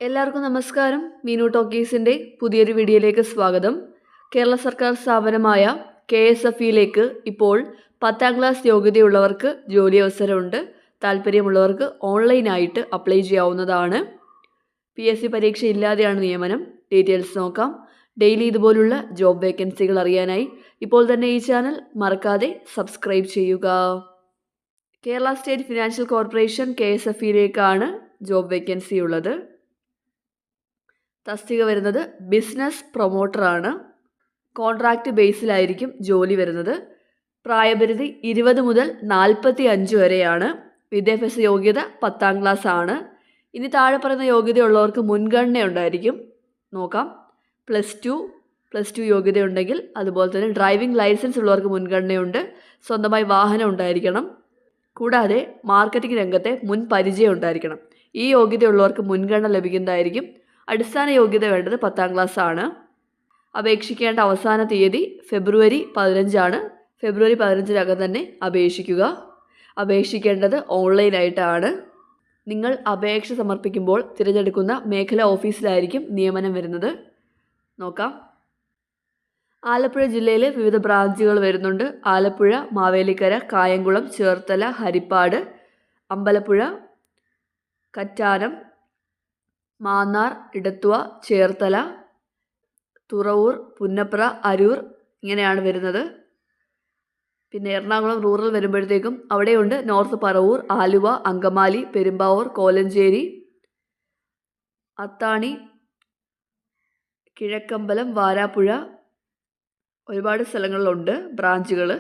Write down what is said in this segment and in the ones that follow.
എല്ലാവർക്കും നമസ്കാരം. മീനു ടോക്കീസിൻ്റെ പുതിയൊരു വീഡിയോയിലേക്ക് സ്വാഗതം. കേരള സർക്കാർ സ്ഥാപനമായ KSF-യിലേക്ക് ഇപ്പോൾ 10ാം ക്ലാസ് യോഗ്യതയുള്ളവർക്ക് ജോലി അവസരമുണ്ട്. താല്പര്യമുള്ളവർക്ക് ഓൺലൈനായിട്ട് അപ്ലൈ ചെയ്യാവുന്നതാണ്. PSC പരീക്ഷ ഇല്ലാതെയാണ് നിയമനം. ഡീറ്റെയിൽസ് നോക്കാം. ഡെയിലി ഇതുപോലുള്ള ജോബ് വേക്കൻസികൾ അറിയാനായി ഇപ്പോൾ തന്നെ ഈ ചാനൽ മറക്കാതെ സബ്സ്ക്രൈബ് ചെയ്യുക. കേരള സ്റ്റേറ്റ് ഫിനാൻഷ്യൽ കോർപ്പറേഷൻ KSF-യിലേക്കാണ് ജോബ് വേക്കൻസി ഉള്ളത്. തസ്തിക വരുന്നത് ബിസിനസ് പ്രൊമോട്ടറാണ്. കോൺട്രാക്റ്റ് ബേസിലായിരിക്കും ജോലി വരുന്നത്. പ്രായപരിധി 20 മുതൽ 45 വരെയാണ്. വിദ്യാഭ്യാസ യോഗ്യത 10ാം ക്ലാസ് ആണ്. ഇനി താഴെ പറയുന്ന യോഗ്യതയുള്ളവർക്ക് മുൻഗണന ഉണ്ടായിരിക്കും. നോക്കാം. പ്ലസ് ടു യോഗ്യതയുണ്ടെങ്കിൽ, അതുപോലെ തന്നെ ഡ്രൈവിംഗ് ലൈസൻസ് ഉള്ളവർക്ക് മുൻഗണനയുണ്ട്. സ്വന്തമായി വാഹനം ഉണ്ടായിരിക്കണം. കൂടാതെ മാർക്കറ്റിംഗ് രംഗത്തെ മുൻ പരിചയം ഉണ്ടായിരിക്കണം. ഈ യോഗ്യതയുള്ളവർക്ക് മുൻഗണന ലഭിക്കുന്നതായിരിക്കും. അടിസ്ഥാന യോഗ്യത വേണ്ടത് 10ാം ക്ലാസ് ആണ്. അപേക്ഷിക്കേണ്ട അവസാന തീയതി ഫെബ്രുവരി 15 ഫെബ്രുവരി 15 തന്നെ അപേക്ഷിക്കുക. അപേക്ഷിക്കേണ്ടത് ഓൺലൈനായിട്ടാണ്. നിങ്ങൾ അപേക്ഷ സമർപ്പിക്കുമ്പോൾ തിരഞ്ഞെടുക്കുന്ന മേഖലാ ഓഫീസിലായിരിക്കും നിയമനം വരുന്നത്. നോക്കാം. ആലപ്പുഴ ജില്ലയിൽ വിവിധ ബ്രാഞ്ചുകൾ വരുന്നുണ്ട്. ആലപ്പുഴ, മാവേലിക്കര, കായംകുളം, ചേർത്തല, ഹരിപ്പാട്, അമ്പലപ്പുഴ, കറ്റാനം, മാന്നാർ, ഇടത്തുവ, ചേർത്തല, തുറവൂർ, പുന്നപ്ര, അരൂർ ഇങ്ങനെയാണ് വരുന്നത്. പിന്നെ എറണാകുളം റൂറൽ വരുമ്പോഴത്തേക്കും അവിടെയുണ്ട് നോർത്ത് പറവൂർ, ആലുവ, അങ്കമാലി, പെരുമ്പാവൂർ, കോലഞ്ചേരി, അത്താണി, കിഴക്കമ്പലം, വാരാപ്പുഴ, ഒരുപാട് സ്ഥലങ്ങളിലുണ്ട് ബ്രാഞ്ചുകൾ.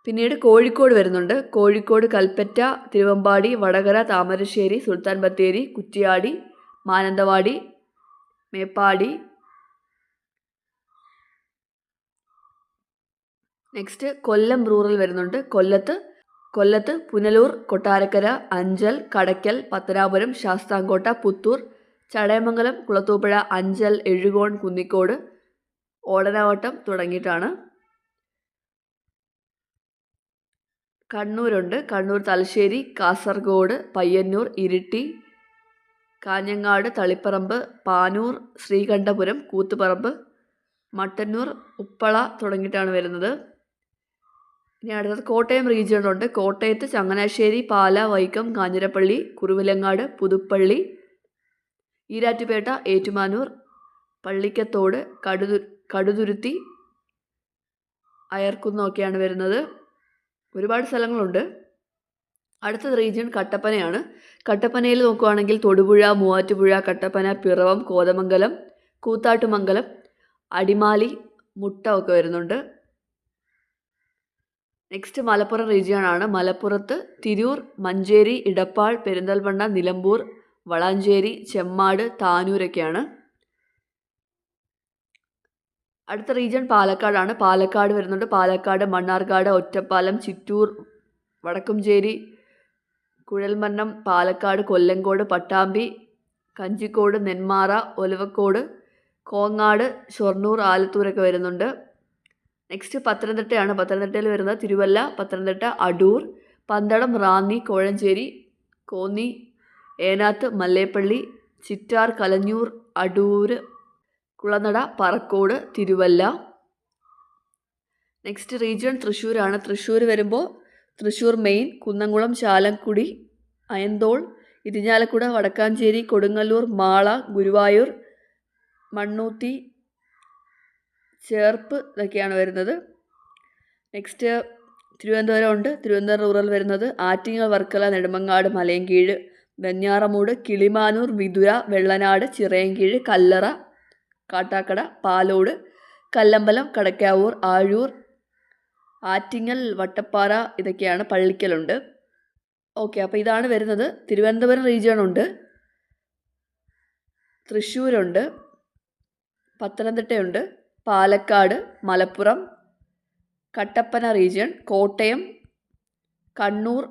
പിന്നീട് കോഴിക്കോട് വരുന്നുണ്ട്. കോഴിക്കോട് കൽപ്പറ്റ, തിരുവമ്പാടി, വടകര, താമരശ്ശേരി, സുൽത്താൻ ബത്തേരി, കുറ്റിയാടി, മാനന്തവാടി, മേപ്പാടി. നെക്സ്റ്റ് കൊല്ലം റൂറൽ വരുന്നുണ്ട്. കൊല്ലത്ത് പുനലൂർ, കൊട്ടാരക്കര, അഞ്ചൽ, കടയ്ക്കൽ, പത്തനാപുരം, ശാസ്താംകോട്ട, പുത്തൂർ, ചടയമംഗലം, കുളത്തൂപ്പുഴ, അഞ്ചൽ, എഴുകോൺ, കുന്നിക്കോട്, ഓടനാവട്ടം തുടങ്ങിയിട്ടാണ്. കണ്ണൂരുണ്ട്. കണ്ണൂർ തലശ്ശേരി, കാസർഗോഡ്, പയ്യന്നൂർ, ഇരിട്ടി, കാഞ്ഞങ്ങാട്, തളിപ്പറമ്പ്, പാനൂർ, ശ്രീകണ്ഠപുരം, കൂത്തുപറമ്പ്, മട്ടന്നൂർ, ഉപ്പള തുടങ്ങിയിട്ടാണ് വരുന്നത്. ഇനി അടുത്തത് കോട്ടയം റീജിയണിലുണ്ട്. കോട്ടയത്ത് ചങ്ങനാശ്ശേരി, പാല, വൈക്കം, കാഞ്ഞിരപ്പള്ളി, കുറുവിലങ്ങാട്, പുതുപ്പള്ളി, ഈരാറ്റുപേട്ട, ഏറ്റുമാനൂർ, പള്ളിക്കത്തോട്, കടുതുരുത്തി, അയർക്കുന്നൊക്കെയാണ് വരുന്നത്. ഒരുപാട് സ്ഥലങ്ങളുണ്ട്. അടുത്ത റീജിയൺ കട്ടപ്പനയാണ്. കട്ടപ്പനയിൽ നോക്കുകയാണെങ്കിൽ തൊടുപുഴ, മൂവാറ്റുപുഴ, കട്ടപ്പന, പിറവം, കോതമംഗലം, കൂത്താട്ടുമംഗലം, അടിമാലി, മുട്ട ഒക്കെ വരുന്നുണ്ട്. നെക്സ്റ്റ് മലപ്പുറം റീജിയൺ ആണ്. മലപ്പുറത്ത് തിരൂർ, മഞ്ചേരി, ഇടപ്പാൾ, പെരിന്തൽമണ്ണ, നിലമ്പൂർ, വളാഞ്ചേരി, ചെമ്മാട്, താനൂരൊക്കെയാണ്. അടുത്ത റീജിയൺ പാലക്കാടാണ്. പാലക്കാട് വരുന്നുണ്ട്. പാലക്കാട്, മണ്ണാർക്കാട്, ഒറ്റപ്പാലം, ചിറ്റൂർ, വടക്കുംചേരി, കുഴൽമന്നം, പാലക്കാട്, കൊല്ലങ്കോട്, പട്ടാമ്പി, കഞ്ചിക്കോട്, നെന്മാറ, ഒലവക്കോട്, കോങ്ങാട്, ഷൊർണൂർ, ആലത്തൂരൊക്കെ വരുന്നുണ്ട്. നെക്സ്റ്റ് പത്തനംതിട്ടയാണ്. പത്തനംതിട്ടയിൽ വരുന്നത് തിരുവല്ല, പത്തനംതിട്ട, അടൂർ, പന്തളം, റാന്നി, കോഴഞ്ചേരി, കോന്നി, ഏനാത്ത്, മല്ലേപ്പള്ളി, ചിറ്റാർ, കലഞ്ഞൂർ, അടൂർ, കുളനട, പറക്കോട്, തിരുവല്ല. നെക്സ്റ്റ് റീജിയൺ തൃശ്ശൂരാണ്. തൃശ്ശൂർ വരുമ്പോൾ തൃശ്ശൂർ മെയിൻ, കുന്നംകുളം, ചാലക്കുടി, അയന്തോൾ, ഇരിഞ്ഞാലക്കുട, വടക്കാഞ്ചേരി, കൊടുങ്ങല്ലൂർ, മാള, ഗുരുവായൂർ, മണ്ണൂത്തി, ചേർപ്പ് ഇതൊക്കെയാണ് വരുന്നത്. നെക്സ്റ്റ് തിരുവനന്തപുരം ഉണ്ട്. തിരുവനന്തപുരം റൂറൽ വരുന്നത് ആറ്റിങ്ങൽ, വർക്കല, നെടുമങ്ങാട്, മലയൻകീഴ്, വെഞ്ഞാറമൂട്, കിളിമാനൂർ, വിതുര, വെള്ളനാട്, ചിറയൻകീഴ്, കല്ലറ, കാട്ടാക്കട, പാലോട്, കല്ലമ്പലം, കടക്കാവൂർ, ആഴൂർ, ആറ്റിങ്ങൽ, വട്ടപ്പാറ ഇതൊക്കെയാണ്. പള്ളിക്കലുണ്ട്. ഓക്കെ, അപ്പോൾ ഇതാണ് വരുന്നത്. തിരുവനന്തപുരം റീജിയൺ ഉണ്ട്, തൃശ്ശൂരുണ്ട്, പത്തനംതിട്ടയുണ്ട്, പാലക്കാട്, മലപ്പുറം, കട്ടപ്പന റീജിയൺ, കോട്ടയം, കണ്ണൂർ,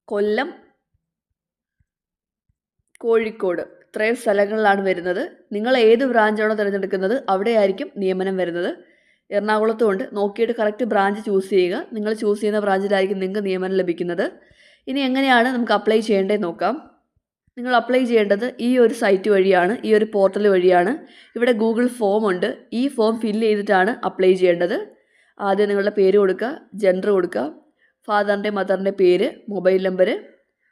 കൊല്ലം, കോഴിക്കോട് ഇത്രയും സ്ഥലങ്ങളിലാണ് വരുന്നത്. നിങ്ങൾ ഏത് ബ്രാഞ്ചാണോ തിരഞ്ഞെടുക്കുന്നത് അവിടെയായിരിക്കും നിയമനം വരുന്നത്. എറണാകുളത്തും ഉണ്ട്. നോക്കിയിട്ട് കറക്റ്റ് ബ്രാഞ്ച് ചൂസ് ചെയ്യുക. നിങ്ങൾ ചൂസ് ചെയ്യുന്ന ബ്രാഞ്ചിലായിരിക്കും നിങ്ങൾക്ക് നിയമനം ലഭിക്കുന്നത്. ഇനി എങ്ങനെയാണ് നമുക്ക് അപ്ലൈ ചെയ്യേണ്ടത് നോക്കാം. നിങ്ങൾ അപ്ലൈ ചെയ്യേണ്ടത് ഈ ഒരു സൈറ്റ് വഴിയാണ്, ഈ ഒരു പോർട്ടൽ വഴിയാണ്. ഇവിടെ ഗൂഗിൾ ഫോം ഉണ്ട്. ഈ ഫോം ഫില്ല് ചെയ്തിട്ടാണ് അപ്ലൈ ചെയ്യേണ്ടത്. ആദ്യം നിങ്ങളുടെ പേര് കൊടുക്കുക, ജെൻഡർ കൊടുക്കുക, ഫാദറിൻ്റെ മദറിൻ്റെ പേര്, mobile number,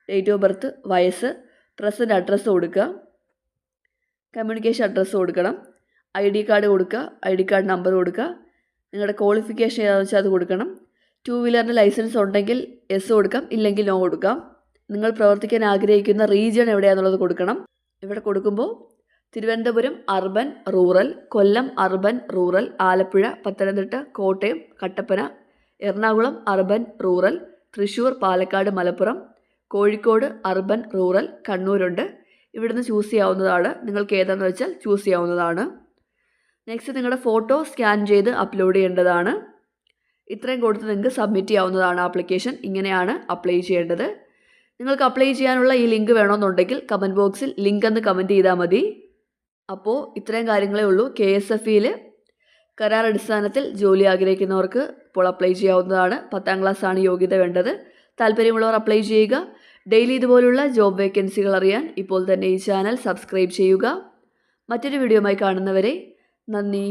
date of birth, വയസ്സ്, പ്രസൻറ്റ് അഡ്രസ്സ് കൊടുക്കുക, കമ്മ്യൂണിക്കേഷൻ അഡ്രസ്സ് കൊടുക്കണം, ID കാർഡ് കൊടുക്കുക, ID കാർഡ് നമ്പർ കൊടുക്കുക, നിങ്ങളുടെ ക്വാളിഫിക്കേഷൻ ഏതാണെന്ന് വെച്ചാൽ അത് കൊടുക്കണം. 2 വീലറിൻ്റെ ലൈസൻസ് ഉണ്ടെങ്കിൽ യെസ് കൊടുക്കാം, ഇല്ലെങ്കിൽ നോ കൊടുക്കാം. നിങ്ങൾ പ്രവർത്തിക്കാൻ ആഗ്രഹിക്കുന്ന റീജിയൺ എവിടെയാണെന്നുള്ളത് കൊടുക്കണം. ഇവിടെ കൊടുക്കുമ്പോൾ Thiruvananthapuram urban rural, Kollam urban rural, Alappuzha, Pathanamthitta, Kottayam, Kattappana, Ernakulam urban rural, Thrissur, Palakkad, Malappuram, Kozhikode urban rural, കണ്ണൂരുണ്ട്. ഇവിടുന്ന് ചൂസ് ചെയ്യാവുന്നതാണ്. നിങ്ങൾക്ക് ഏതാണെന്ന് വെച്ചാൽ ചൂസ് ചെയ്യാവുന്നതാണ്. നെക്സ്റ്റ് നിങ്ങളുടെ ഫോട്ടോ സ്കാൻ ചെയ്ത് അപ്ലോഡ് ചെയ്യേണ്ടതാണ്. ഇത്രയും കൊടുത്ത് നിങ്ങൾക്ക് സബ്മിറ്റ് ചെയ്യാവുന്നതാണ് ആപ്ലിക്കേഷൻ. ഇങ്ങനെയാണ് അപ്ലൈ ചെയ്യേണ്ടത്. നിങ്ങൾക്ക് അപ്ലൈ ചെയ്യാനുള്ള ഈ ലിങ്ക് വേണമെന്നുണ്ടെങ്കിൽ കമൻറ്റ് ബോക്സിൽ ലിങ്ക് എന്ന് കമൻറ്റ് ചെയ്താൽ മതി. അപ്പോൾ ഇത്രയും കാര്യങ്ങളേ ഉള്ളൂ. KSFEയിൽ കരാർ അടിസ്ഥാനത്തിൽ ജോലി ആഗ്രഹിക്കുന്നവർക്ക് ഇപ്പോൾ അപ്ലൈ ചെയ്യാവുന്നതാണ്. 10ാം ക്ലാസ്സാണ് യോഗ്യത വേണ്ടത്. താല്പര്യമുള്ളവർ അപ്ലൈ ചെയ്യുക. ഡെയിലി ഇതുപോലുള്ള ജോബ് വേക്കൻസികൾ അറിയാൻ ഇപ്പോൾ തന്നെ ഈ ചാനൽ സബ്സ്ക്രൈബ് ചെയ്യുക. മറ്റൊരു വീഡിയോയുമായി കാണുന്നവരെ നന്ദി.